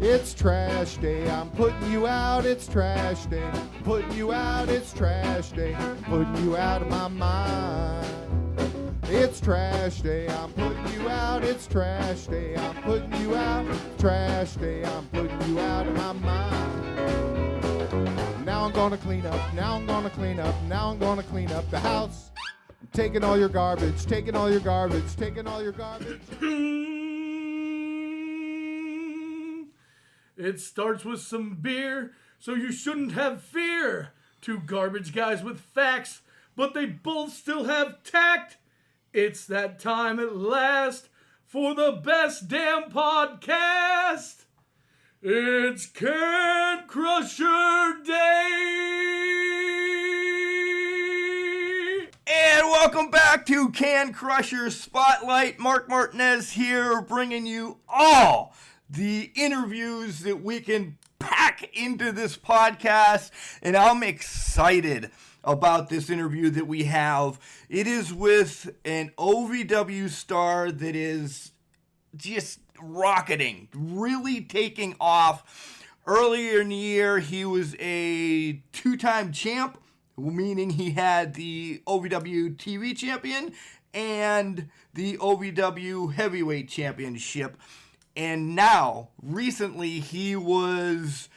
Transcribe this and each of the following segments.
It's trash day, I'm putting you out, it's trash day. Putting you out, it's trash day. Putting you out of my mind. It's trash day, I'm putting you out, it's trash day. I'm putting you out, trash day, I'm putting you out of my mind. Now I'm gonna clean up, now I'm gonna clean up, now I'm gonna clean up the house. I'm taking all your garbage, taking all your garbage, taking all your garbage. It starts with some beer, so you shouldn't have fear. Two garbage guys with facts, but they both still have tact. It's that time at last for the best damn podcast. It's Can Crusher Day! And welcome back to Can Crusher Spotlight. Mark Martinez here, bringing you all the interviews that we can pack into this podcast, and I'm excited about this interview that we have. It is with an OVW star that is just rocketing, really taking off. Earlier in the year, he was a two-time champ, meaning he had the OVW TV champion and the OVW heavyweight championship. And now, recently, he was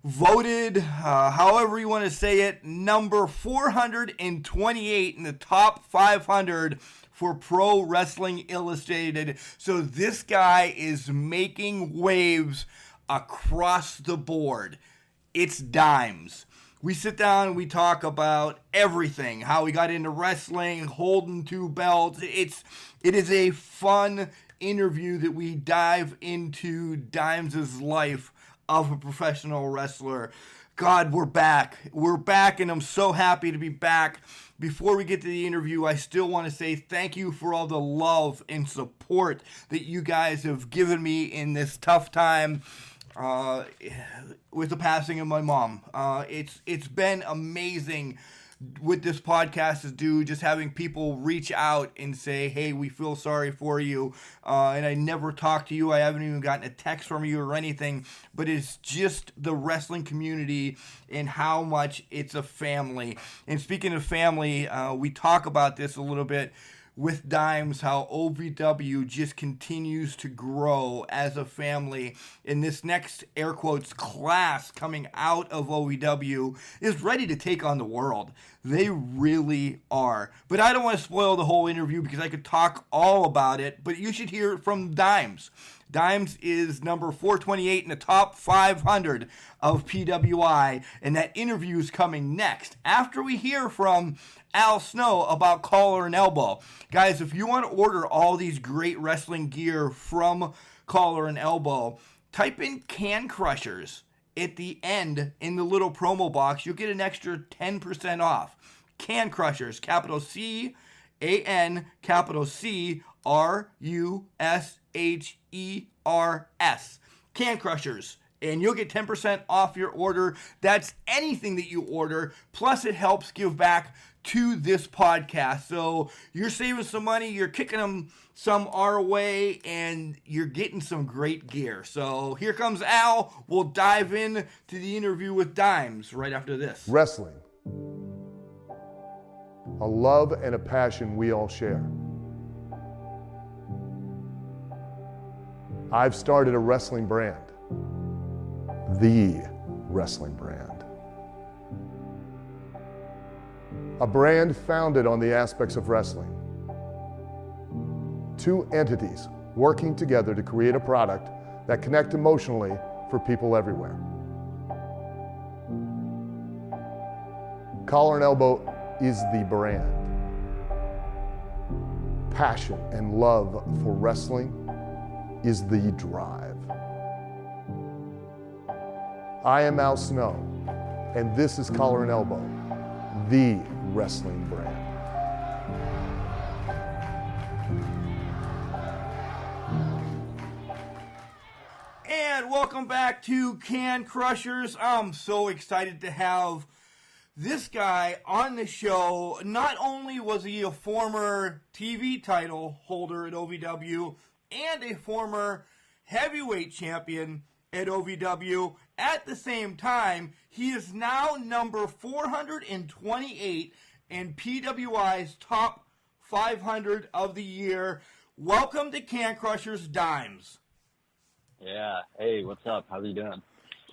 voted, however you want to say it, number 428 in the top 500 for Pro Wrestling Illustrated. So this guy is making waves across the board. It's Dimes. We sit down and we talk about everything, how he got into wrestling, holding two belts. It is a fun interview that we dive into Dimes' life of a professional wrestler. God, we're back. We're back, and I'm so happy to be back. Before we get to the interview, I still want to say thank you for all the love and support that you guys have given me in this tough time with the passing of my mom. It's been amazing with this podcast is due, just having people reach out and say, hey, we feel sorry for you. And I never talked to you. I haven't even gotten a text from you or anything. But it's just the wrestling community and how much it's a family. And speaking of family, we talk about this a little bit with Dimes, how OVW just continues to grow as a family. And this next, air quotes, class coming out of OVW is ready to take on the world. They really are. But I don't want to spoil the whole interview because I could talk all about it, but you should hear it from Dimes. Dimes is number 428 in the top 500 of PWI, and that interview is coming next after we hear from Al Snow about Collar and Elbow. Guys, if you want to order all these great wrestling gear from Collar and Elbow, type in Can Crushers at the end in the little promo box. You'll get an extra 10% off. Can Crushers, capital C-A-N, capital C-R-U-S-H-E-R-S. Can Crushers. And you'll get 10% off your order. That's anything that you order. Plus, it helps give back to this podcast. So you're saving some money, you're kicking them some our way, and you're getting some great gear. So here comes Al. We'll dive in to the interview with Dimes right after this. Wrestling. A love and a passion we all share. I've started a wrestling brand. The wrestling brand. A brand founded on the aspects of wrestling. Two entities working together to create a product that connect emotionally for people everywhere. Collar and Elbow is the brand. Passion and love for wrestling is the drive. I am Al Snow, and this is Collar and Elbow, the wrestling brand. And welcome back to Can Crushers. I'm so excited to have this guy on the show. Not only was he a former TV title holder at OVW and a former heavyweight champion at OVW. At the same time, he is now number 428 in PWI's top 500 of the year. Welcome to Can Crushers Dimes. Yeah. Hey, what's up? How are you doing?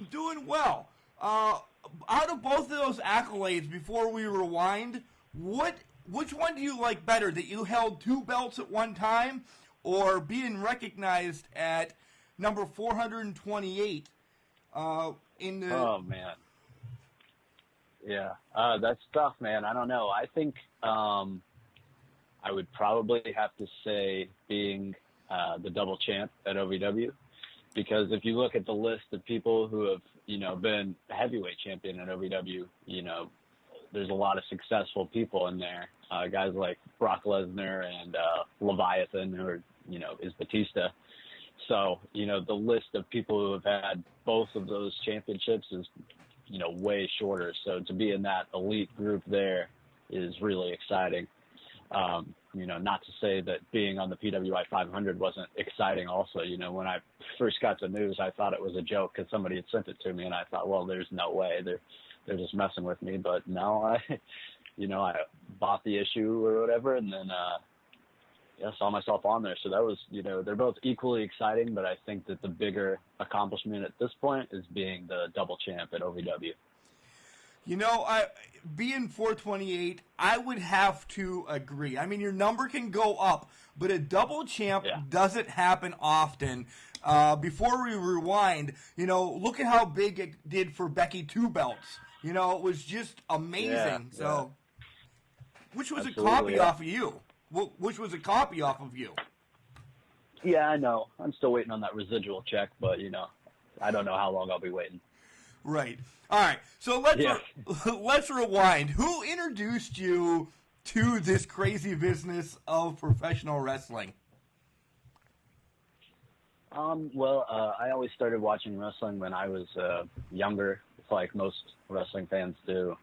Doing well. Out of both of those accolades, before we rewind, which one do you like better? That you held 2 belts at one time, or being recognized at number 428 in the... Oh, man. Yeah. That's tough, man. I don't know. I think I would probably have to say being the double champ at OVW, because if you look at the list of people who have, been heavyweight champion at OVW, there's a lot of successful people in there. Guys like Brock Lesnar and Leviathan, who are, is Batista. So, the list of people who have had both of those championships is, way shorter. So to be in that elite group there is really exciting. Not to say that being on the PWI 500 wasn't exciting also. When I first got the news, I thought it was a joke because somebody had sent it to me, and I thought, well, there's no way. They're just messing with me. But no, I bought the issue or whatever, and then saw myself on there. So that was, they're both equally exciting, but I think that the bigger accomplishment at this point is being the double champ at OVW. Being 428, I would have to agree. I mean, your number can go up, but a double champ doesn't happen often. Before we rewind, look at how big it did for Becky 2 belts. It was just amazing. Which was Absolutely, a copy off of you. Which was a copy off of you. Yeah, I know. I'm still waiting on that residual check, but, I don't know how long I'll be waiting. Right. All right. So let's rewind. Who introduced you to this crazy business of professional wrestling? I always started watching wrestling when I was younger, like most wrestling fans do.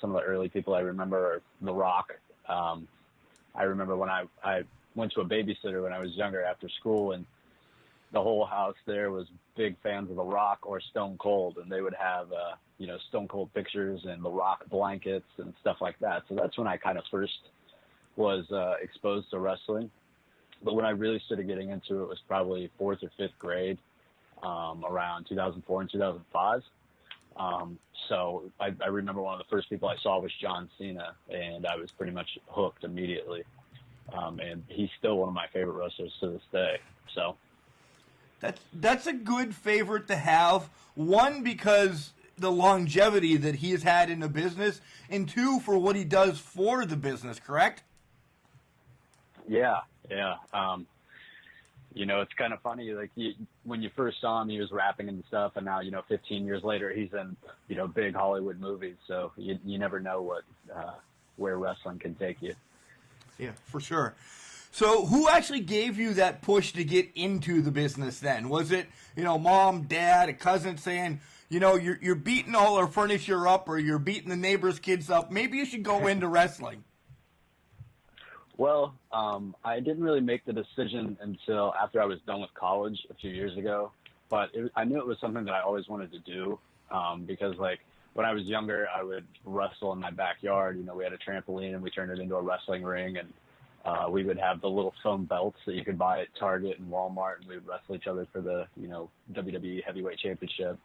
Some of the early people I remember are The Rock. I remember when I went to a babysitter when I was younger after school, and the whole house there was big fans of The Rock or Stone Cold, and they would have, Stone Cold pictures and The Rock blankets and stuff like that. So that's when I kind of first was exposed to wrestling. But when I really started getting into it was probably 4th or 5th grade, around 2004 and 2005. So I remember one of the first people I saw was John Cena, and I was pretty much hooked immediately. And he's still one of my favorite wrestlers to this day. So that's a good favorite to have. One, because the longevity that he has had in the business, and 2, for what he does for the business, correct? Yeah. It's kind of funny, like when you first saw him, he was rapping and stuff, and now, 15 years later, he's in, big Hollywood movies. So you never know where wrestling can take you. Yeah, for sure. So who actually gave you that push to get into the business then? Was it, mom, dad, a cousin saying, you're beating all our furniture up, or you're beating the neighbor's kids up, maybe you should go into wrestling? Well, I didn't really make the decision until after I was done with college a few years ago, but I knew it was something that I always wanted to do, because when I was younger, I would wrestle in my backyard. We had a trampoline and we turned it into a wrestling ring, and we would have the little foam belts that you could buy at Target and Walmart, and we would wrestle each other for the, WWE Heavyweight Championship.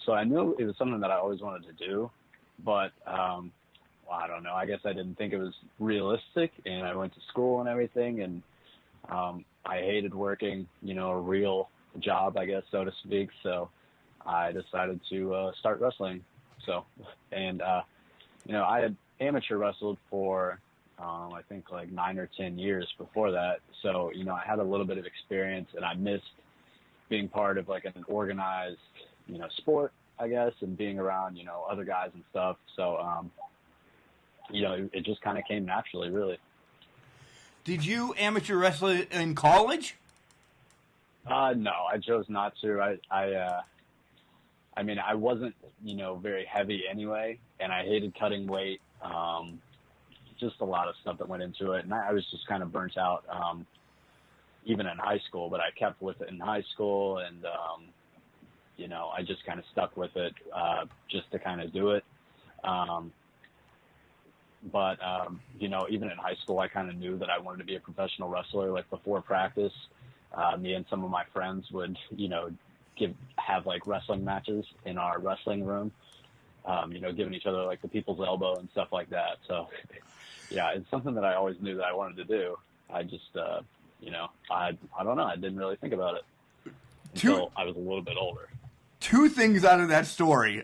So I knew it was something that I always wanted to do, but I don't know. I guess I didn't think it was realistic, and I went to school and everything, and I hated working, a real job, I guess, so to speak. So I decided to start wrestling. So, and I had amateur wrestled for I think 9 or 10 years before that. So, I had a little bit of experience, and I missed being part of an organized, sport, I guess, and being around, other guys and stuff. So, it just kind of came naturally, really. Did you amateur wrestle in college? No, I chose not to. I mean, I wasn't, very heavy anyway, and I hated cutting weight. Just a lot of stuff that went into it, and I was just kind of burnt out. even in high school, but I kept with it in high school, and you know, I just kind of stuck with it just to kind of do it. But you know, even in high school, I kind of knew that I wanted to be a professional wrestler. Like before practice, me and some of my friends would, you know, have like wrestling matches in our wrestling room. You know, giving each other like the people's elbow and stuff like that. So, yeah, it's something that I always knew that I wanted to do. I just, you know, I don't know. I didn't really think about it until I was a little bit older. Two things out of that story.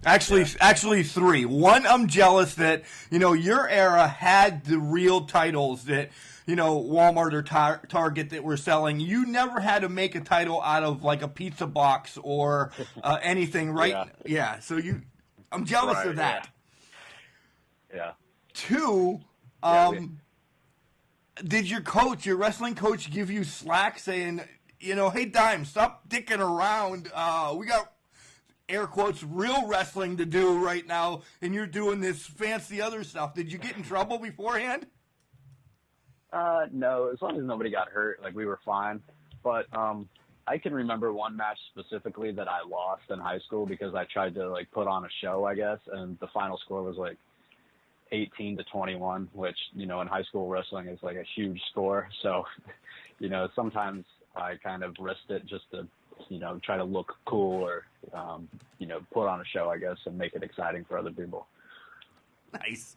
Actually three. One, I'm jealous that, you know, your era had the real titles that, you know, Walmart or Target that were selling. You never had to make a title out of like a pizza box or anything, right? Yeah. So I'm jealous of that. Yeah. Two, did your wrestling coach, give you slack saying, you know, hey, Dime, stop dicking around. We got, air quotes, real wrestling to do right now, and you're doing this fancy other stuff. Did you get in trouble beforehand? No, as long as nobody got hurt, like we were fine. But I can remember one match specifically that I lost in high school because I tried to like put on a show, I guess, and the final score was like 18-21, which, you know, in high school wrestling is like a huge score. So, you know, sometimes I kind of risked it just to, you know, try to look cool or, you know, put on a show, I guess, and make it exciting for other people. Nice.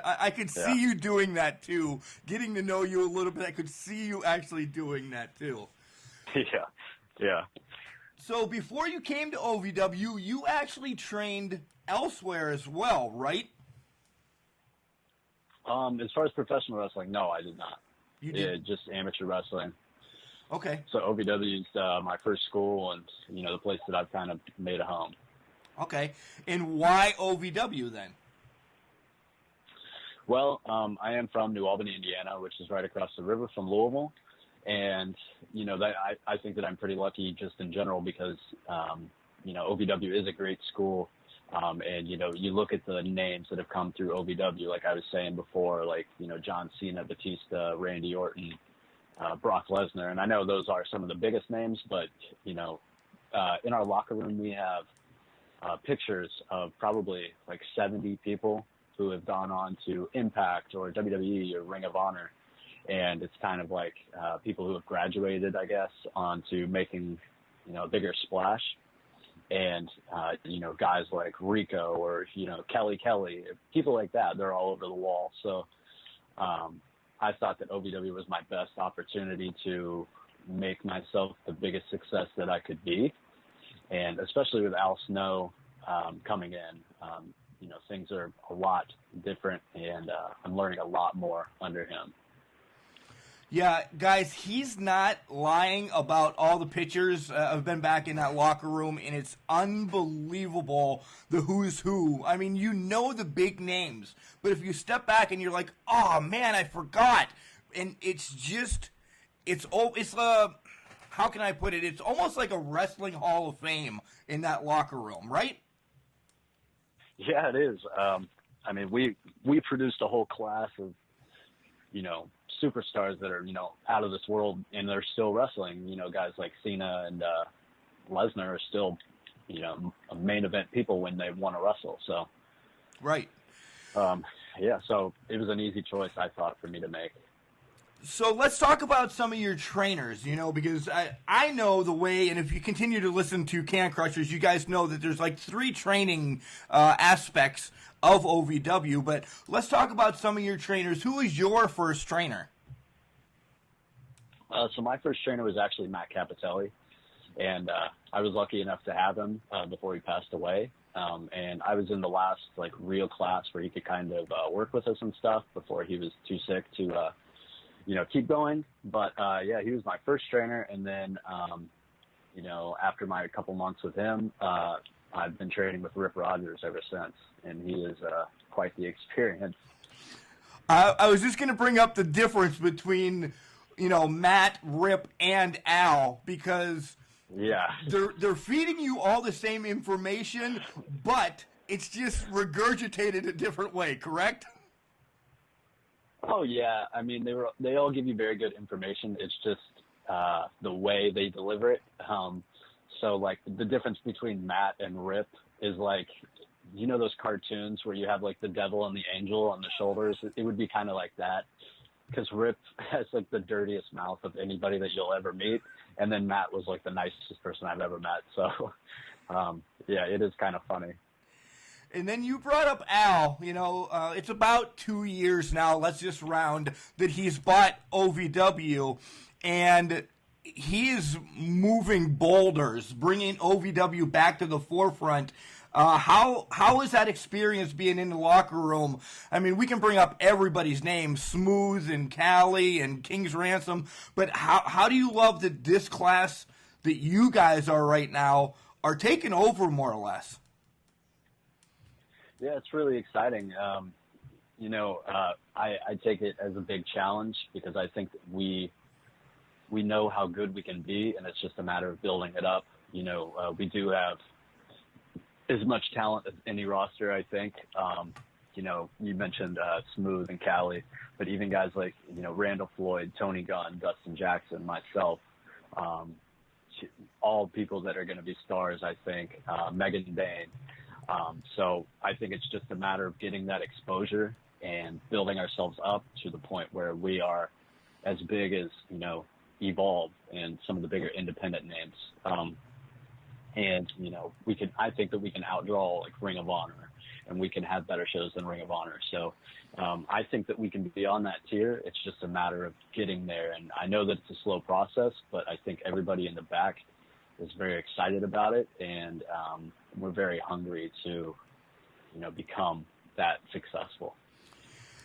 I could see you doing that too. Getting to know you a little bit, I could see you actually doing that too. Yeah. So before you came to OVW, you actually trained elsewhere as well, right? As far as professional wrestling, no, I did not. You did? Yeah, just amateur wrestling. Okay. So OVW is my first school and, you know, the place that I've kind of made a home. Okay. And why OVW then? Well, I am from New Albany, Indiana, which is right across the river from Louisville. And, you know, that I think that I'm pretty lucky just in general because, you know, OVW is a great school. And, you know, you look at the names that have come through OVW, like I was saying before, like, you know, John Cena, Batista, Randy Orton, Brock Lesnar. And I know those are some of the biggest names, but, you know, in our locker room, we have pictures of probably like 70 people who have gone on to Impact or WWE or Ring of Honor. And it's kind of like people who have graduated, I guess, onto making, you know, a bigger splash. And, you know, guys like Rico or, you know, Kelly, people like that, they're all over the wall. So I thought that OVW was my best opportunity to make myself the biggest success that I could be. And especially with Al Snow coming in, you know, things are a lot different, and I'm learning a lot more under him. Yeah, guys, he's not lying about all the pictures. I've been back in that locker room, and it's unbelievable, the who's who. I mean, you know the big names, but if you step back and you're like, oh, man, I forgot. And it's just, how can I put it? It's almost like a wrestling hall of fame in that locker room, right? Yeah, it is. I mean, we produced a whole class of, you know, superstars that are, you know, out of this world, and they're still wrestling. You know, guys like Cena and Lesnar are still, you know, main event people when they want to wrestle. So, right. Yeah, so it was an easy choice, I thought, for me to make. So let's talk about some of your trainers, you know, because I know the way, and if you continue to listen to Can Crushers, you guys know that there's like 3 training aspects of OVW, but let's talk about some of your trainers. Who was your first trainer? So my first trainer was actually Matt Capitelli, and I was lucky enough to have him before he passed away. And I was in the last like real class where he could kind of work with us and stuff before he was too sick to you know, keep going. But yeah, he was my first trainer, and then you know, after my couple months with him, I've been training with Rip Rogers ever since, and he is quite the experience. I was just going to bring up the difference between, you know, Matt, Rip, and Al, because yeah, they're feeding you all the same information, but it's just regurgitated a different way, correct? Oh yeah, I mean they all give you very good information. It's just the way they deliver it. So like the difference between Matt and Rip is like, you know, those cartoons where you have like the devil and the angel on the shoulders. It would be kind of like that, because Rip has like the dirtiest mouth of anybody that you'll ever meet, and then Matt was like the nicest person I've ever met. So yeah, it is kind of funny. And then you brought up Al. You know, it's about 2 years now, let's just round, that he's bought OVW, and he is moving boulders, bringing OVW back to the forefront. How is that experience being in the locker room? I mean, we can bring up everybody's names, Smooth and Callie and King's Ransom, but how do you love that this class that you guys are right now are taking over more or less? Yeah, it's really exciting. You know, I take it as a big challenge, because I think that we know how good we can be, and it's just a matter of building it up. You know, we do have as much talent as any roster, I think. You know, you mentioned Smooth and Callie, but even guys like, you know, Randall Floyd, Tony Gunn, Dustin Jackson, myself, all people that are going to be stars, I think, Megan Bain. So I think it's just a matter of getting that exposure and building ourselves up to the point where we are as big as, you know, Evolve and some of the bigger independent names. And, you know, I think that we can outdraw like Ring of Honor, and we can have better shows than Ring of Honor. So I think that we can be on that tier. It's just a matter of getting there. And I know that it's a slow process, but I think everybody in the back is very excited about it. And we're very hungry to, you know, become that successful.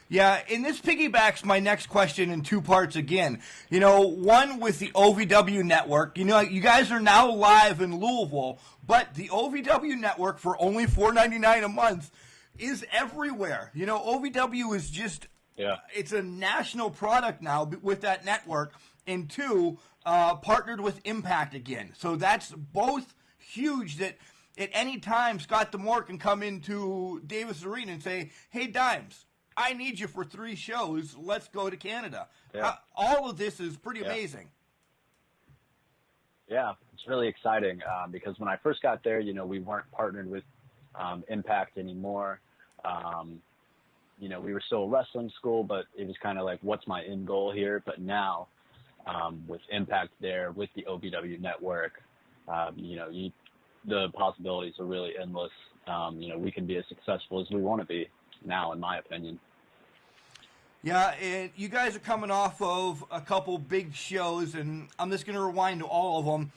Yeah, and this piggybacks my next question in two parts again. You know, one with the OVW network. You know, you guys are now live in Louisville, but the OVW network for only $4.99 a month is everywhere. You know, OVW is just, it's a national product now with that network. And two, partnered with Impact again. So that's both huge, that at any time Scott D'Amore can come into Davis Arena and say, hey, Dimes, I need you for 3 shows. Let's go to Canada. Yeah. All of this is pretty amazing. Yeah, it's really exciting because when I first got there, you know, we weren't partnered with Impact anymore. You know, we were still a wrestling school, but it was kind of like, what's my end goal here? But now with Impact there, with the OVW network, you know, the possibilities are really endless. You know, we can be as successful as we want to be now, in my opinion. Yeah, and you guys are coming off of a couple big shows, and I'm just going to rewind to all of them.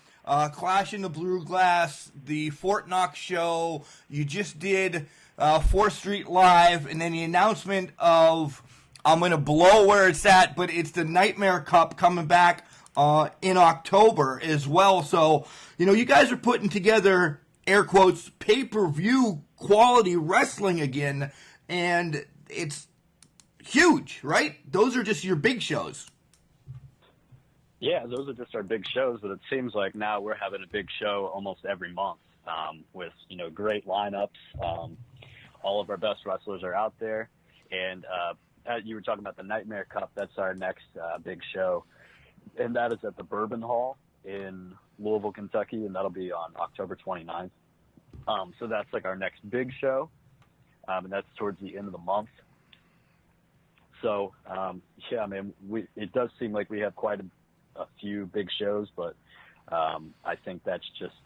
Clash in the Blue Glass, the Fort Knox show, you just did 4th Street Live, and then the announcement of, I'm going to blow where it's at, but it's the Nightmare Cup coming back in October as well. So, you know, you guys are putting together, air quotes, pay-per-view quality wrestling again, and it's huge, right? Those are just your big shows. Yeah, those are just our big shows, but it seems like now we're having a big show almost every month with, you know, great lineups. All of our best wrestlers are out there. And you were talking about the Nightmare Cup. That's our next big show. And that is at the Bourbon Hall in Louisville, Kentucky, and that'll be on October 29th. So that's like our next big show, and that's towards the end of the month. So, yeah, I mean, it does seem like we have quite a few big shows, but I think that's just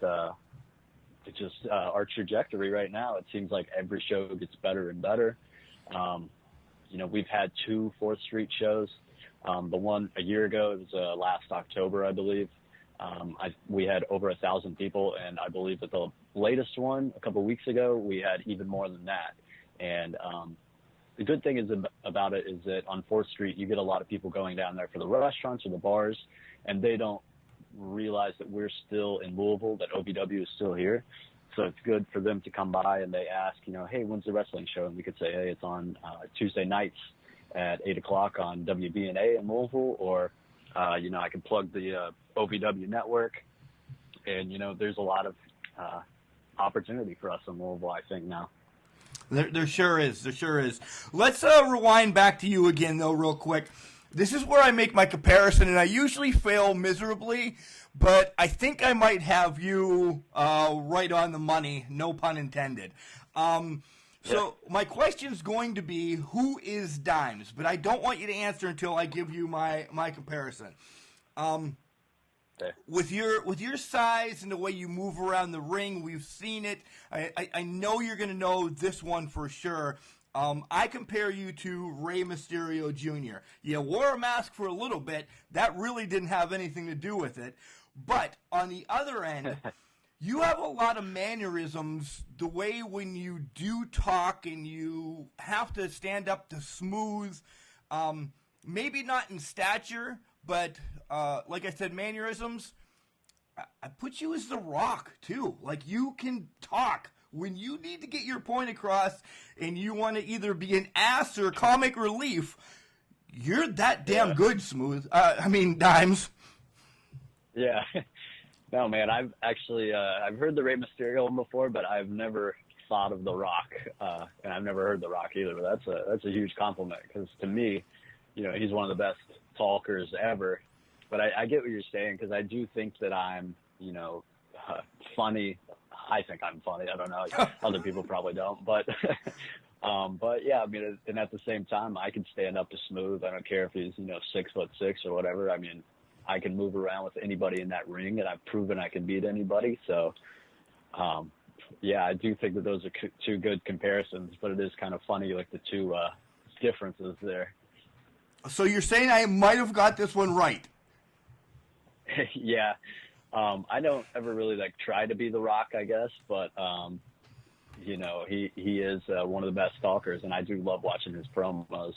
our trajectory right now. It seems like every show gets better and better. You know, we've had 2 4th Street shows. The one a year ago, it was last October, I believe. We had over 1,000 people, and I believe that the latest one a couple of weeks ago, we had even more than that. And the good thing about it is that on 4th Street, you get a lot of people going down there for the restaurants or the bars, and they don't realize that we're still in Louisville, that OVW is still here. So it's good for them to come by and they ask, you know, hey, when's the wrestling show? And we could say, hey, it's on Tuesday nights at 8 o'clock on WBNA in Louisville, or, you know, I can plug the OVW network. And, you know, there's a lot of opportunity for us in Louisville, I think, now. There sure is. There sure is. Let's rewind back to you again, though, real quick. This is where I make my comparison, and I usually fail miserably, but I think I might have you right on the money, no pun intended. So my question is going to be, who is Dimes? But I don't want you to answer until I give you my comparison. With your size and the way you move around the ring, we've seen it. I know you're going to know this one for sure. I compare you to Rey Mysterio Jr. You wore a mask for a little bit. That really didn't have anything to do with it. But on the other end, you have a lot of mannerisms, the way when you do talk and you have to stand up to smooth, maybe not in stature, but like I said, mannerisms. I put you as The Rock, too. Like, you can talk. When you need to get your point across and you want to either be an ass or comic relief, you're that damn good, Smooth. Dimes. Yeah. No, man, I've actually I've heard the Rey Mysterio one before, but I've never thought of The Rock, and I've never heard The Rock either. But that's a huge compliment, because to me, he's one of the best talkers ever. But I get what you're saying, because I do think that I'm, funny. I think I'm funny. I don't know. Other people probably don't. But yeah, and at the same time, I can stand up to Smooth. I don't care if he's 6'6" or whatever. I can move around with anybody in that ring, and I've proven I can beat anybody. So, yeah, I do think that those are two good comparisons. But it is kind of funny, like the two differences there. So you're saying I might have got this one right? Yeah. I don't ever really try to be The Rock, I guess, but he is one of the best talkers, and I do love watching his promos.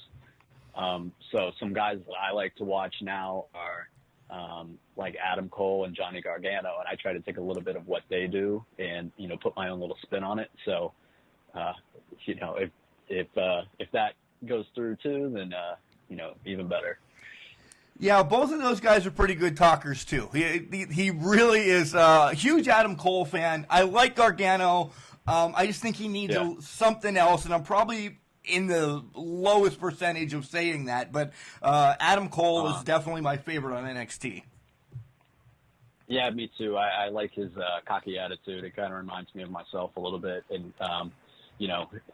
So some guys that I like to watch now are like Adam Cole and Johnny Gargano, and I try to take a little bit of what they do and put my own little spin on it. So if that goes through too, then even better. Yeah, both of those guys are pretty good talkers, too. He really is a huge Adam Cole fan. I like Gargano. I just think he needs something else, and I'm probably in the lowest percentage of saying that. But Adam Cole is definitely my favorite on NXT. Yeah, me too. I like his cocky attitude. It kind of reminds me of myself a little bit. And,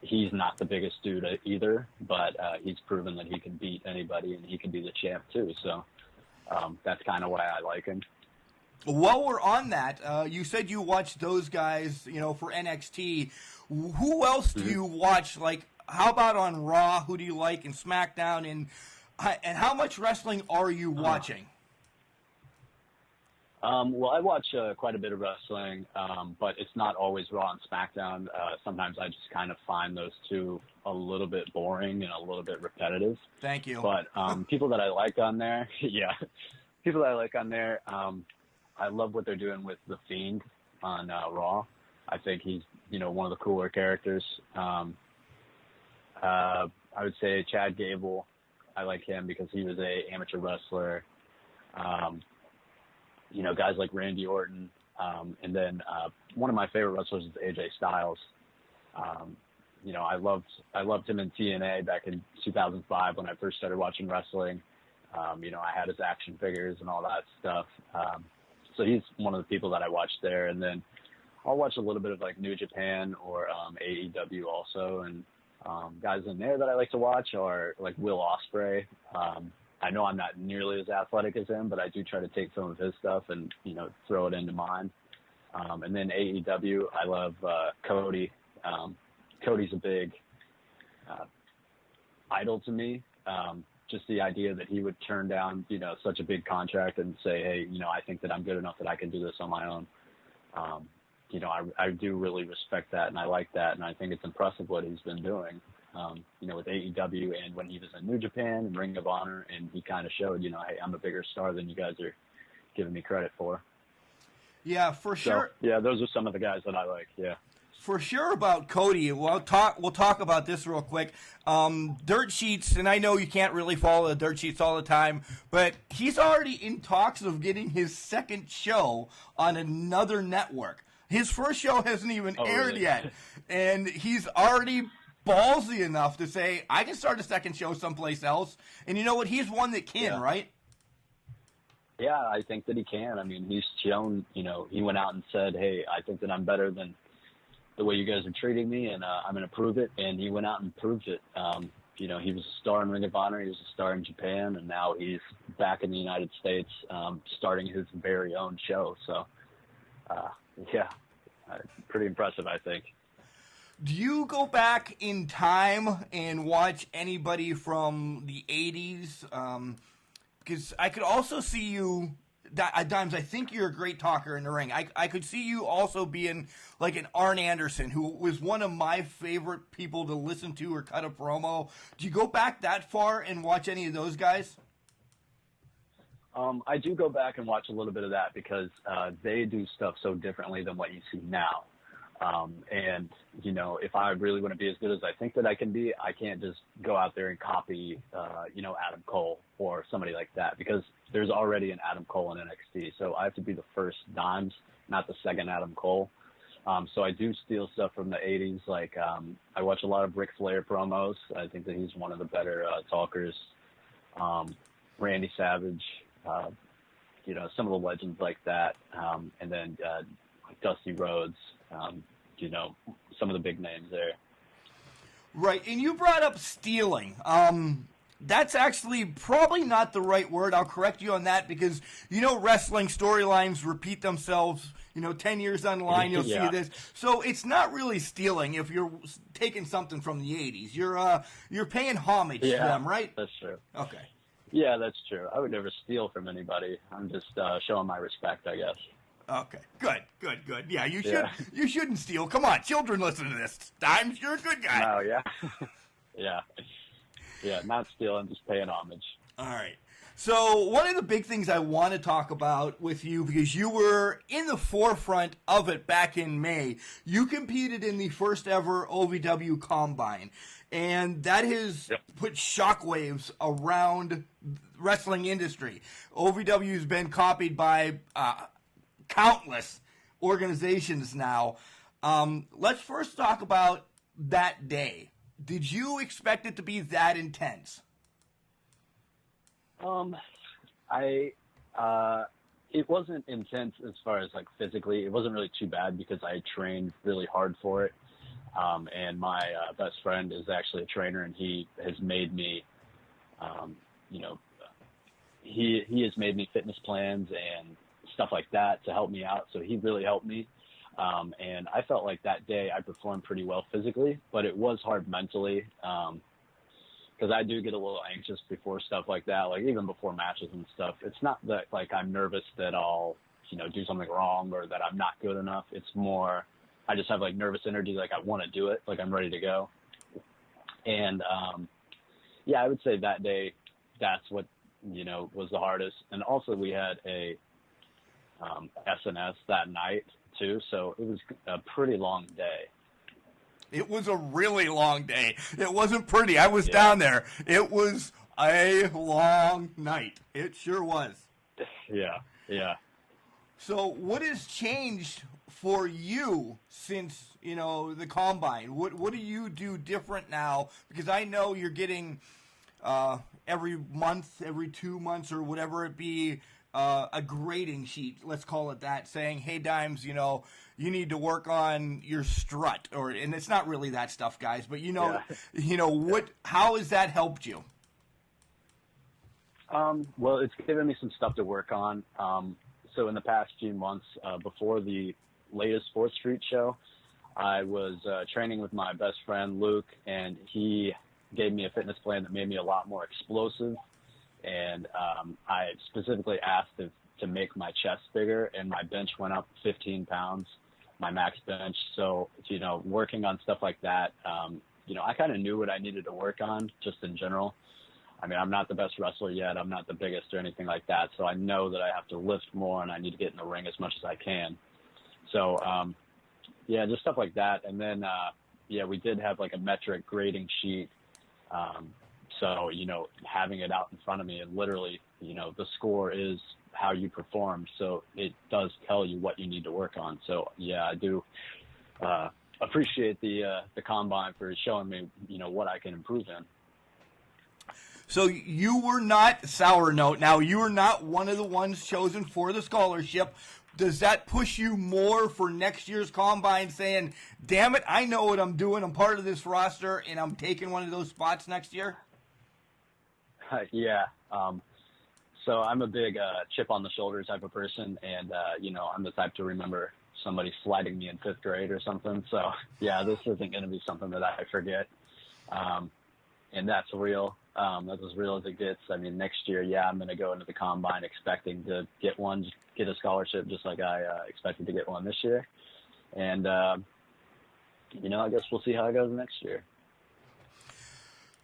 he's not the biggest dude either, but he's proven that he can beat anybody and he can be the champ too. So that's kind of why I like him. While we're on that, you said you watched those guys, for NXT. Who else do you watch? Like, how about on Raw? Who do you like in SmackDown? And how much wrestling are you watching? Well, I watch quite a bit of wrestling, but it's not always Raw and SmackDown. Sometimes I just kind of find those two a little bit boring and a little bit repetitive. Thank you. But people that I like on there, I love what they're doing with The Fiend on Raw. I think he's, one of the cooler characters. I would say Chad Gable. I like him because he was a amateur wrestler. Guys like Randy Orton, and then one of my favorite wrestlers is AJ Styles. I loved him in TNA back in 2005 when I first started watching wrestling. I had his action figures and all that stuff. So he's one of the people that I watch there. And then I'll watch a little bit of New Japan or AEW also. And guys in there that I like to watch are like Will Ospreay. I know I'm not nearly as athletic as him, but I do try to take some of his stuff and, throw it into mine. And then AEW, I love Cody. Cody's a big idol to me. Just the idea that he would turn down, such a big contract and say, hey, I think that I'm good enough that I can do this on my own. I do really respect that, and I like that, and I think it's impressive what he's been doing. With AEW and when he was in New Japan and Ring of Honor, and he kind of showed, hey, I'm a bigger star than you guys are giving me credit for. Yeah, for sure. So, yeah, those are some of the guys that I like, yeah. For sure about Cody. We'll talk about this real quick. Dirt Sheets, and I know you can't really follow the Dirt Sheets all the time, but he's already in talks of getting his second show on another network. His first show hasn't even aired really? yet, and he's already ballsy enough to say, I can start a second show someplace else. And you know what? He's one that can, right? Yeah, I think that he can. I mean, he's shown, he went out and said, hey, I think that I'm better than the way you guys are treating me, and I'm going to prove it. And he went out and proved it. He was a star in Ring of Honor. He was a star in Japan, and now he's back in the United States starting his very own show. So, pretty impressive, I think. Do you go back in time and watch anybody from the 80s? Because I could also see you, at times, I think you're a great talker in the ring. I could see you also being like an Arn Anderson, who was one of my favorite people to listen to or cut a promo. Do you go back that far and watch any of those guys? I do go back and watch a little bit of that because they do stuff so differently than what you see now. And, if I really want to be as good as I think that I can be, I can't just go out there and copy, Adam Cole or somebody like that, because there's already an Adam Cole in NXT. So I have to be the first Dimes, not the second Adam Cole. So I do steal stuff from the 80s. Like, I watch a lot of Ric Flair promos. I think that he's one of the better talkers. Randy Savage, some of the legends like that. And then Dusty Rhodes, some of the big names there. Right, and you brought up stealing. That's actually probably not the right word. I'll correct you on that because, wrestling storylines repeat themselves. 10 years down the line, you'll see this. So it's not really stealing if you're taking something from the 80s. You're paying homage to them, right? That's true. Okay. Yeah, that's true. I would never steal from anybody. I'm just showing my respect, I guess. Okay, good. Yeah, you shouldn't steal. Come on, children listen to this. Dimes, you're a good guy. Oh, yeah. Yeah, not stealing, just paying homage. All right. So one of the big things I want to talk about with you, because you were in the forefront of it back in May, you competed in the first ever OVW Combine, and that has put shockwaves around wrestling industry. OVW has been copied by countless organizations now. Let's first talk about that day. Did you expect it to be that intense? It wasn't intense as far as like physically. It wasn't really too bad because I trained really hard for it. And my best friend is actually a trainer, and he has made me, he has made me fitness plans and stuff like that to help me out. So he really helped me. And I felt like that day I performed pretty well physically, but it was hard mentally. Because I do get a little anxious before stuff like that, like even before matches and stuff. It's not that like I'm nervous that I'll, do something wrong or that I'm not good enough. It's more, I just have like nervous energy, like I want to do it, like I'm ready to go. And I would say that day, that's what, was the hardest. And also we had a SNS that night too, so it was a pretty long day. It was a really long day. It wasn't pretty. I was down there. It was a long night. It sure was. Yeah. So what has changed for you since, the Combine? What do you do different now? Because I know you're getting every month, every 2 months or whatever it be, a grading sheet, let's call it that, saying, hey, Dimes, you need to work on your strut, and it's not really that stuff, guys, but how has that helped you? Well, it's given me some stuff to work on. So in the past few months, before the latest 4th Street show, I was training with my best friend, Luke, and he gave me a fitness plan that made me a lot more explosive. And I specifically asked to make my chest bigger, and my bench went up 15 pounds, my max bench. So, working on stuff like that, I kind of knew what I needed to work on just in general. I mean, I'm not the best wrestler yet. I'm not the biggest or anything like that. So I know that I have to lift more and I need to get in the ring as much as I can. So, just stuff like that. And then, we did have like a metric grading sheet. So, having it out in front of me and literally, the score is how you perform. So it does tell you what you need to work on. So yeah, I do appreciate the combine for showing me, what I can improve in. So you were not sour note. Now, you were not one of the ones chosen for the scholarship. Does that push you more for next year's combine, saying, damn it, I know what I'm doing. I'm part of this roster, and I'm taking one of those spots next year? Yeah. So I'm a big chip on the shoulder type of person, and, I'm the type to remember somebody slighting me in 5th grade or something. So, yeah, this isn't going to be something that I forget. And that's real. That's as real as it gets. I mean, next year, yeah, I'm going to go into the combine expecting to get a scholarship, just like I expected to get one this year. And, I guess we'll see how it goes next year.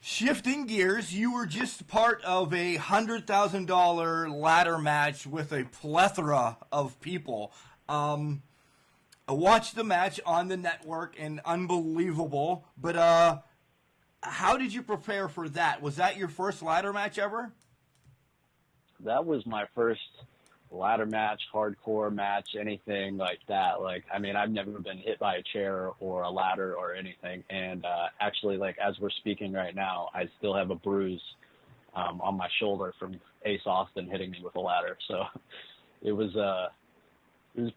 Shifting gears, you were just part of a $100,000 ladder match with a plethora of people. I watched the match on the network, and unbelievable. But how did you prepare for that? Was that your first ladder match ever? That was my first ladder match, hardcore match, anything like that. I've never been hit by a chair or a ladder or anything. And actually, as we're speaking right now, I still have a bruise on my shoulder from Ace Austin hitting me with a ladder. So it was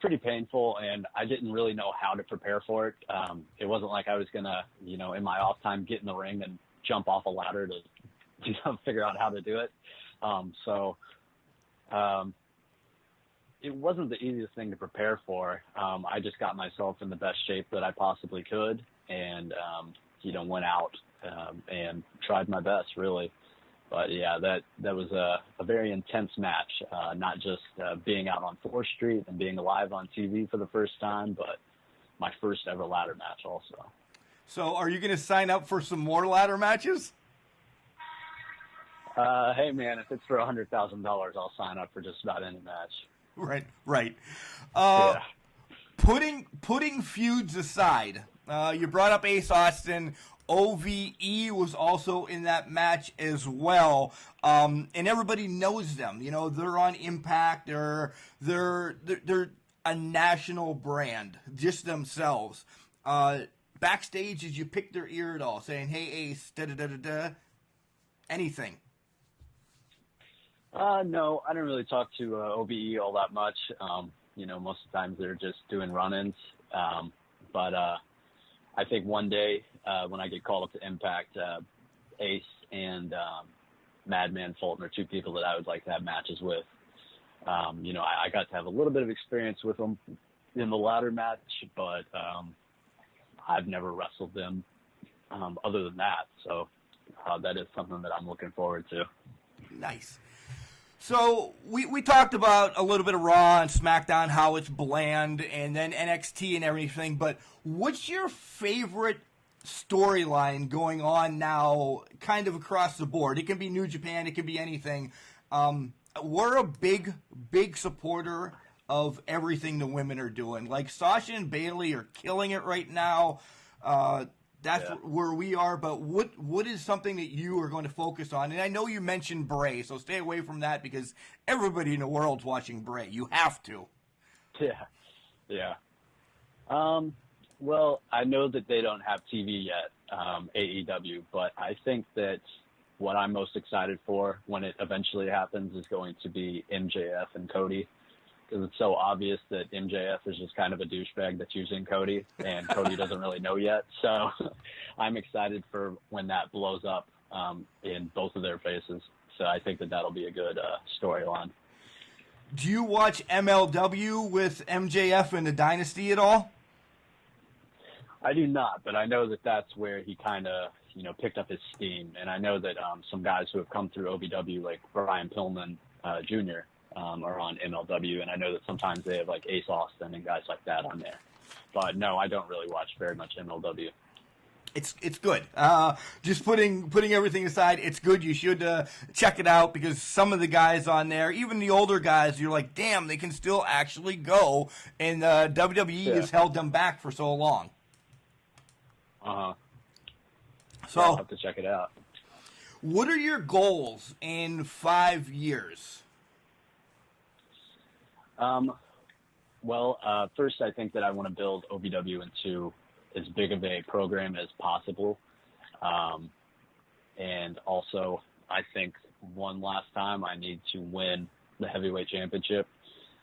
pretty painful, and I didn't really know how to prepare for it. It wasn't like I was going to, in my off time, get in the ring and jump off a ladder to figure out how to do it. It wasn't the easiest thing to prepare for. I just got myself in the best shape that I possibly could, and, went out and tried my best, really. But, yeah, that was a very intense match, not just being out on 4th Street and being live on TV for the first time, but my first ever ladder match also. So are you going to sign up for some more ladder matches? Hey, man, if it's for $100,000, I'll sign up for just about any match. Right. Yeah. Putting feuds aside, you brought up Ace Austin. OVE was also in that match as well, and everybody knows them. They're on Impact. They're a national brand, just themselves. Backstage, did you pick their ear at all, saying, "Hey, Ace, da da da da da"? Anything? No, I didn't really talk to OVE all that much. Most of the times they're just doing run-ins. But I think one day when I get called up to Impact, Ace and Madman Fulton are two people that I would like to have matches with. I got to have a little bit of experience with them in the ladder match, but I've never wrestled them other than that. So that is something that I'm looking forward to. Nice. So we talked about a little bit of Raw and SmackDown, how it's bland, and then NXT and everything, but what's your favorite storyline going on now kind of across the board? It can be New Japan, it can be anything. We're a big supporter of everything the women are doing. Like Sasha and Bayley are killing it right now. That's where we are, but what is something that you are going to focus on? And I know you mentioned Bray, so stay away from that because everybody in the world's watching Bray. You have to. Yeah. Well, I know that they don't have TV yet, AEW, but I think that what I'm most excited for when it eventually happens is going to be MJF and Cody. Because it's so obvious that MJF is just kind of a douchebag that's using Cody, and Cody doesn't really know yet. So I'm excited for when that blows up in both of their faces. So I think that that'll be a good storyline. Do you watch MLW with MJF and the Dynasty at all? I do not, but I know that that's where he kind of, picked up his steam. And I know that some guys who have come through OVW, like Brian Pillman Jr., are on MLW, and I know that sometimes they have like Ace Austin and guys like that on there. But no, I don't really watch very much MLW. It's good. Just putting everything aside, it's good. You should check it out because some of the guys on there, even the older guys, you're like, damn, they can still actually go. And WWE has held them back for so long. So I'll have to check it out. What are your goals in 5 years? First, I think that I want to build OVW into as big of a program as possible. And also, I think one last time I need to win the heavyweight championship.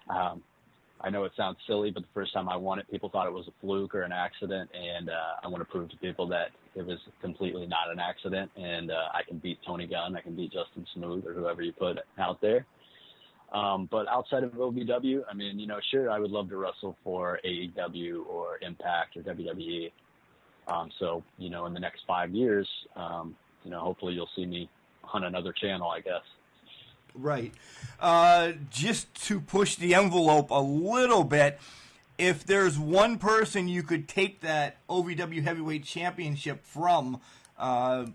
I know it sounds silly, but the first time I won it, people thought it was a fluke or an accident, and I want to prove to people that it was completely not an accident, and I can beat Tony Gunn, I can beat Justin Smooth, or whoever you put out there. But outside of OVW, I mean, sure, I would love to wrestle for AEW or Impact or WWE. So, in the next 5 years, hopefully you'll see me on another channel, I guess. Right. Just to push the envelope a little bit, if there's one person you could take that OVW Heavyweight Championship from,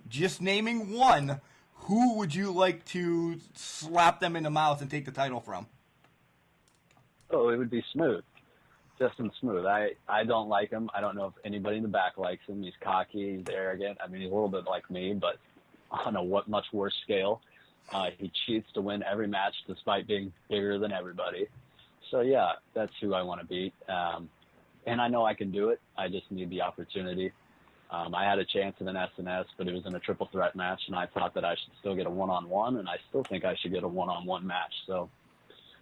just naming one, who would you like to slap them in the mouth and take the title from? Oh, it would be Smooth. Justin Smooth. I don't like him. I don't know if anybody in the back likes him. He's cocky. He's arrogant. I mean, he's a little bit like me, but on a much worse scale. He cheats to win every match despite being bigger than everybody. So, yeah, that's who I want to beat. And I know I can do it. I just need the opportunity. I had a chance in an SNS, but it was in a triple threat match, and I thought that I should still get a one-on-one, and I still think I should get a one-on-one match. So,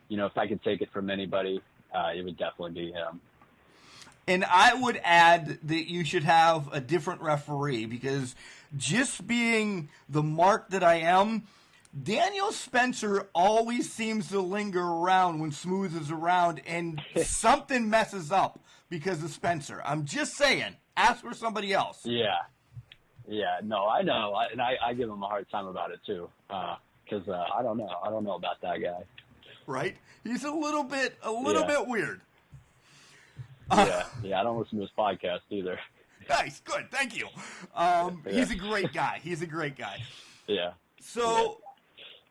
if I could take it from anybody, it would definitely be him. And I would add that you should have a different referee, because just being the mark that I am, Daniel Spencer always seems to linger around when Smooth is around, and something messes up because of Spencer. I'm just saying. Ask for somebody else. Yeah. No, I know, and I give him a hard time about it too, because I don't know. I don't know about that guy. Right? He's a little bit weird. Yeah. I don't listen to his podcast either. Nice, good, thank you. He's a great guy. Yeah. So,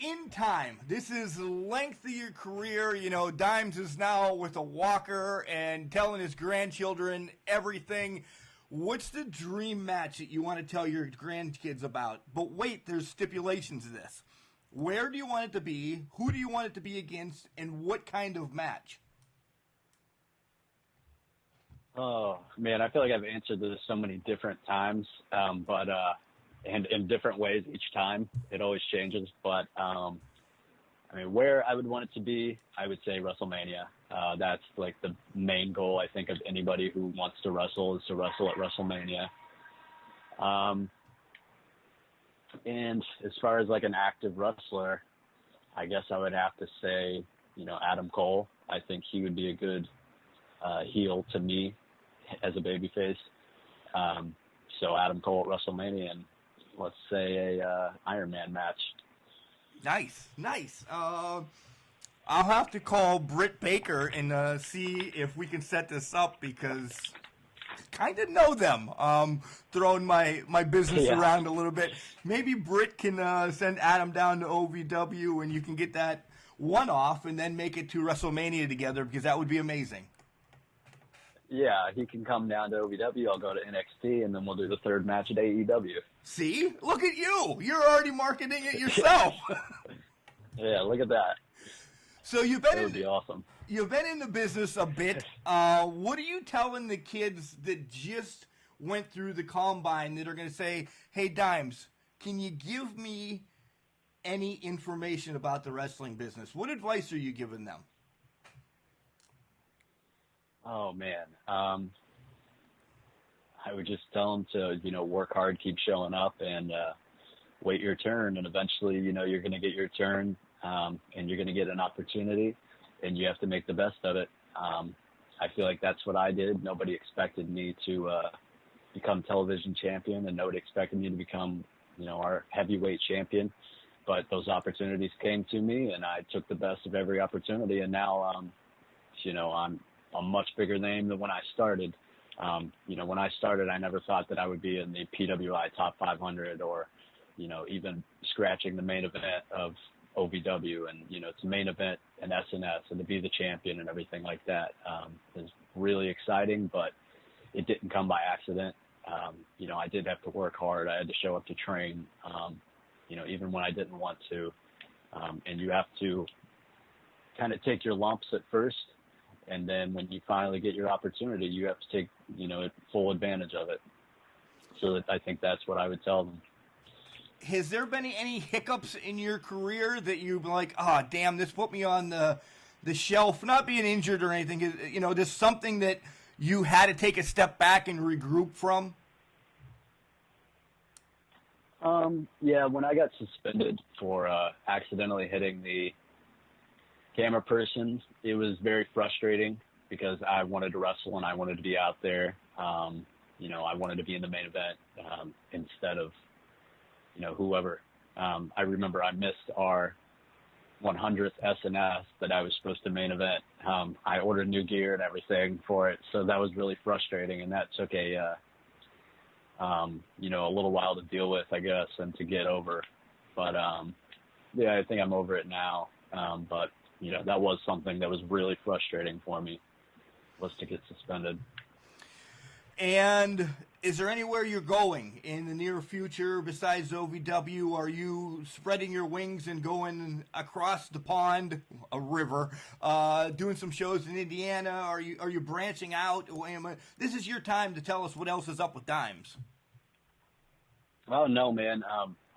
in time, this is the length of your career. Dimes is now with a walker and telling his grandchildren everything. What's the dream match that you want to tell your grandkids about? But wait, there's stipulations to this. Where do you want it to be? Who do you want it to be against? And what kind of match? Oh, man, I feel like I've answered this so many different times, but and in different ways each time. It always changes. But, where I would want it to be, I would say WrestleMania. That's like the main goal, I think, of anybody who wants to wrestle is to wrestle at WrestleMania. And as far as like an active wrestler, I guess I would have to say, Adam Cole. I think he would be a good heel to me as a babyface. So Adam Cole at WrestleMania, and let's say a Iron Man match. Nice. I'll have to call Britt Baker and see if we can set this up, because I kind of know them. Throwing my business around a little bit. Maybe Britt can send Adam down to OVW and you can get that one off and then make it to WrestleMania together, because that would be amazing. Yeah, he can come down to OVW. I'll go to NXT, and then we'll do the third match at AEW. See? Look at you. You're already marketing it yourself. Yeah, look at that. So that would be awesome. You've been in the business a bit. What are you telling the kids that just went through the combine that are going to say, hey, Dimes, can you give me any information about the wrestling business? What advice are you giving them? Oh, man. I would just tell them to, work hard, keep showing up, and wait your turn. And eventually, you're going to get your turn, and you're going to get an opportunity, and you have to make the best of it. I feel like that's what I did. Nobody expected me to become television champion, and nobody expected me to become, our heavyweight champion. But those opportunities came to me, and I took the best of every opportunity. And now, I'm a much bigger name than when I started. When I started, I never thought that I would be in the PWI Top 500 or, even scratching the main event of OVW, and, to main event in SNS and to be the champion and everything like that is really exciting, but it didn't come by accident. I did have to work hard. I had to show up to train, even when I didn't want to. And you have to kind of take your lumps at first, and then when you finally get your opportunity, you have to take, full advantage of it. So I think that's what I would tell them. Has there been any hiccups in your career that you've been like, oh, damn, this put me on the shelf, not being injured or anything, just something that you had to take a step back and regroup from? Yeah, when I got suspended for accidentally hitting the camera person, it was very frustrating because I wanted to wrestle and I wanted to be out there. I wanted to be in the main event instead of, whoever. I remember I missed our 100th SNS that I was supposed to main event. I ordered new gear and everything for it, so that was really frustrating, and that took a little while to deal with, I guess, and to get over. But yeah, I think I'm over it now. But that was something that was really frustrating for me, was to get suspended. And is there anywhere you're going in the near future besides OVW? Are you spreading your wings and going across the pond, a river, doing some shows in Indiana? Are you branching out? This is your time to tell us what else is up with Dimes. Oh, no, man.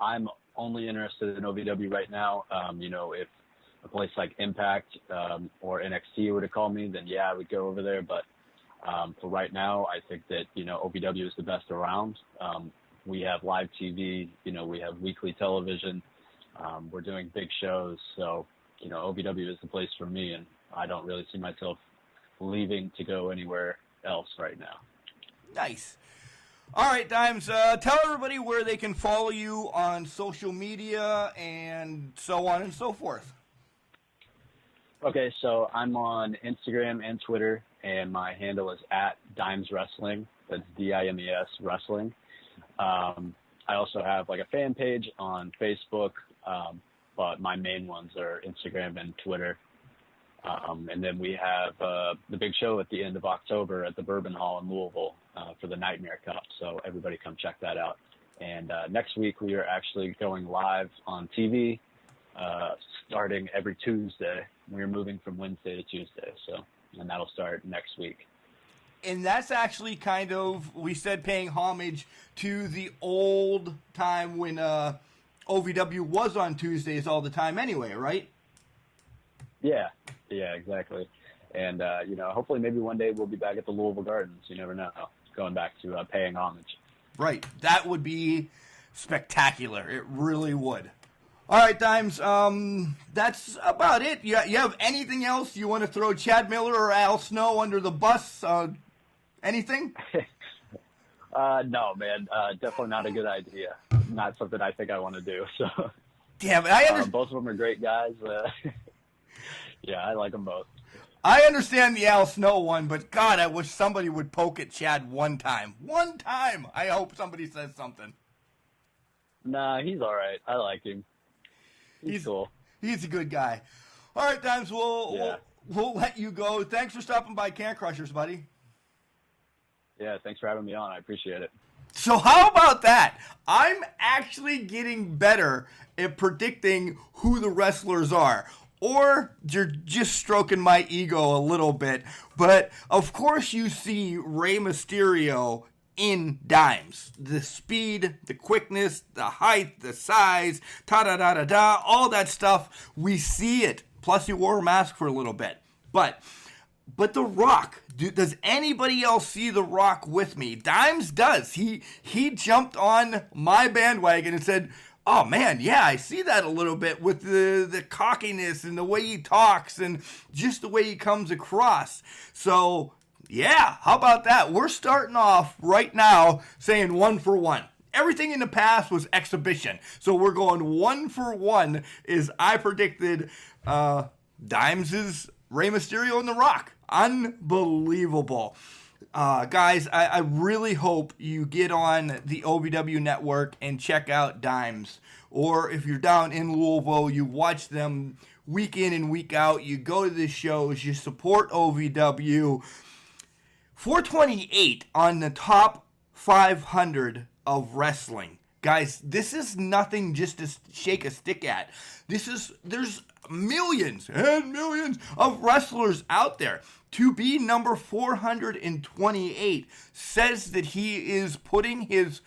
I'm only interested in OVW right now. If a place like Impact or NXT were to call me, then yeah, I would go over there. But for right now, I think that, OVW is the best around. We have live TV, we have weekly television. We're doing big shows. So, OVW is the place for me, and I don't really see myself leaving to go anywhere else right now. Nice. All right, Dimes, tell everybody where they can follow you on social media and so on and so forth. Okay, so I'm on Instagram and Twitter, and my handle is @DimesWrestling. That's DIMES Wrestling. I also have like a fan page on Facebook, but my main ones are Instagram and Twitter. And then we have the big show at the end of October at the Bourbon Hall in Louisville for the Nightmare Cup. So everybody come check that out. And next week we are actually going live on TV starting every Tuesday. We're moving from Wednesday to Tuesday. And that'll start next week. And that's actually kind of, we said, paying homage to the old time when OVW was on Tuesdays all the time anyway, right? Yeah, exactly. And, hopefully maybe one day we'll be back at the Louisville Gardens. You never know. Going back to paying homage. Right. That would be spectacular. It really would. All right, Dimes. That's about it. You have anything else? You want to throw Chad Miller or Al Snow under the bus? Anything? No, man. Definitely not a good idea. Not something I think I want to do. So. Damn it. Both of them are great guys. Yeah, I like them both. I understand the Al Snow one, but God, I wish somebody would poke at Chad one time. One time! I hope somebody says something. Nah, he's all right. I like him. He's cool. He's a good guy. All right, Dimes, we'll let you go. Thanks for stopping by Can Crushers, buddy. Yeah, thanks for having me on. I appreciate it. So how about that? I'm actually getting better at predicting who the wrestlers are. Or you're just stroking my ego a little bit. But, of course, you see Rey Mysterio in Dimes. The speed, the quickness, the height, the size, ta-da-da-da-da, all that stuff, we see it. Plus, he wore a mask for a little bit. But The Rock, does anybody else see The Rock with me? Dimes does. He jumped on my bandwagon and said, oh, man, yeah, I see that a little bit with the cockiness and the way he talks and just the way he comes across. So, yeah, how about that? We're starting off right now saying 1 for 1. Everything in the past was exhibition. So we're going 1 for 1 is I predicted Dimes' Rey Mysterio and The Rock. Unbelievable. Guys, I really hope you get on the OVW network and check out Dimes. Or if you're down in Louisville, you watch them week in and week out. You go to the shows, you support OVW. 428 on the top 500 of wrestling. Guys, this is nothing just to shake a stick at. There's millions and millions of wrestlers out there. To be number 428 says that he is putting his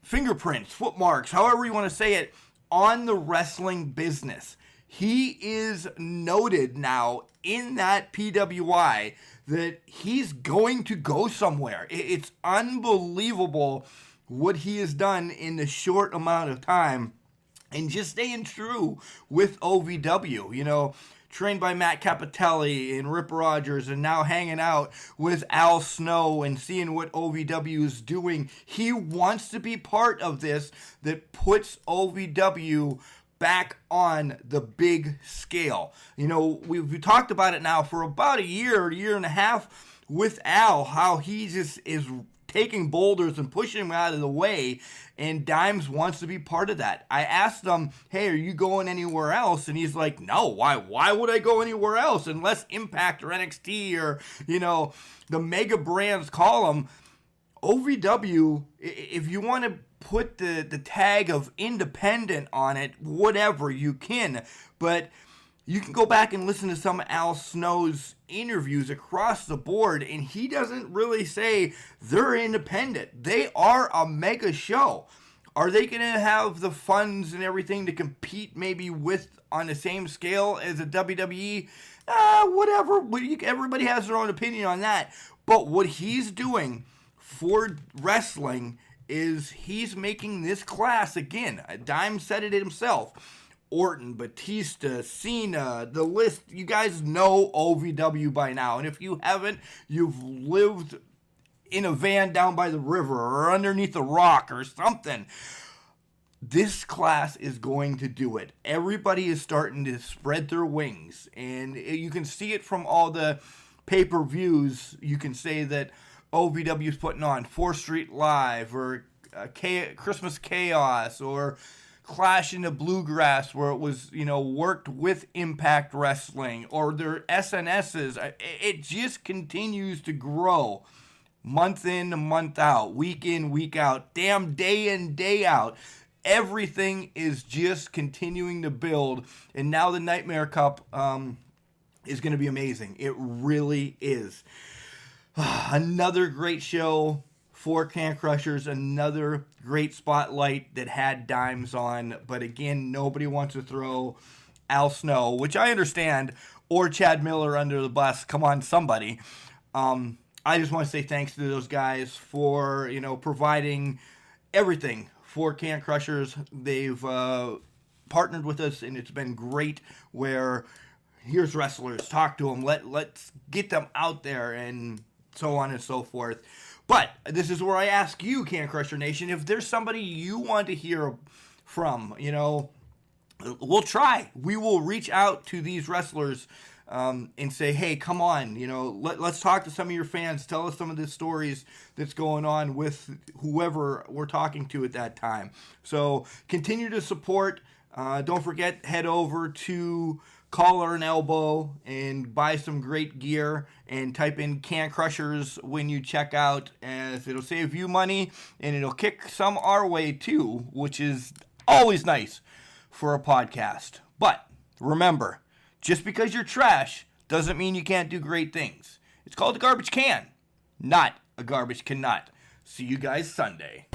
fingerprints, footmarks, however you want to say it, on the wrestling business. He is noted now in that PWI that he's going to go somewhere. It's unbelievable what he has done in a short amount of time, and just staying true with OVW. You know, trained by Matt Capitelli and Rip Rogers, and now hanging out with Al Snow and seeing what OVW is doing. He wants to be part of this that puts OVW back on the big scale. You know, we've talked about it now for about a year and a half with Al, how he just is taking boulders and pushing him out of the way, and Dimes wants to be part of that. I asked him, hey, are you going anywhere else? And he's like, no, why would I go anywhere else unless Impact or NXT or, you know, the mega brands call him. OVW, if you want to put the tag of independent on it, whatever, you can, but you can go back and listen to some of Al Snow's interviews across the board, and he doesn't really say they're independent. They are a mega show. Are they going to have the funds and everything to compete maybe with on the same scale as a WWE? Whatever. Everybody has their own opinion on that. But what he's doing for wrestling is he's making this class, again, Dime said it himself, Orton, Batista, Cena, the list, you guys know OVW by now. And if you haven't, you've lived in a van down by the river or underneath a rock or something. This class is going to do it. Everybody is starting to spread their wings. And you can see it from all the pay-per-views. You can say that OVW is putting on 4th Street Live or Christmas Chaos or Clash in the Bluegrass, where it was, you know, worked with Impact Wrestling, or their SNSs. It just continues to grow month in, month out, week in, week out, damn day in, day out. Everything is just continuing to build, and now the Nightmare Cup is going to be amazing. It really is. Another great show for Can Crushers, another great spotlight that had Dimes on, but again, nobody wants to throw Al Snow, which I understand, or Chad Miller under the bus. Come on, somebody. I just want to say thanks to those guys for, you know, providing everything for Can Crushers. They've partnered with us, and it's been great, where here's wrestlers, talk to them, let's get them out there, and so on and so forth. But this is where I ask you, Can Crusher Nation, if there's somebody you want to hear from, you know, we'll try. We will reach out to these wrestlers and say, hey, come on, you know, let's talk to some of your fans. Tell us some of the stories that's going on with whoever we're talking to at that time. So continue to support. Don't forget, head over to Collar and Elbow and buy some great gear, and type in Can Crushers when you check out, as it'll save you money and it'll kick some our way too, which is always nice for a podcast. But remember, just because you're trash doesn't mean you can't do great things. It's called a garbage can, not a garbage cannot. See you guys Sunday.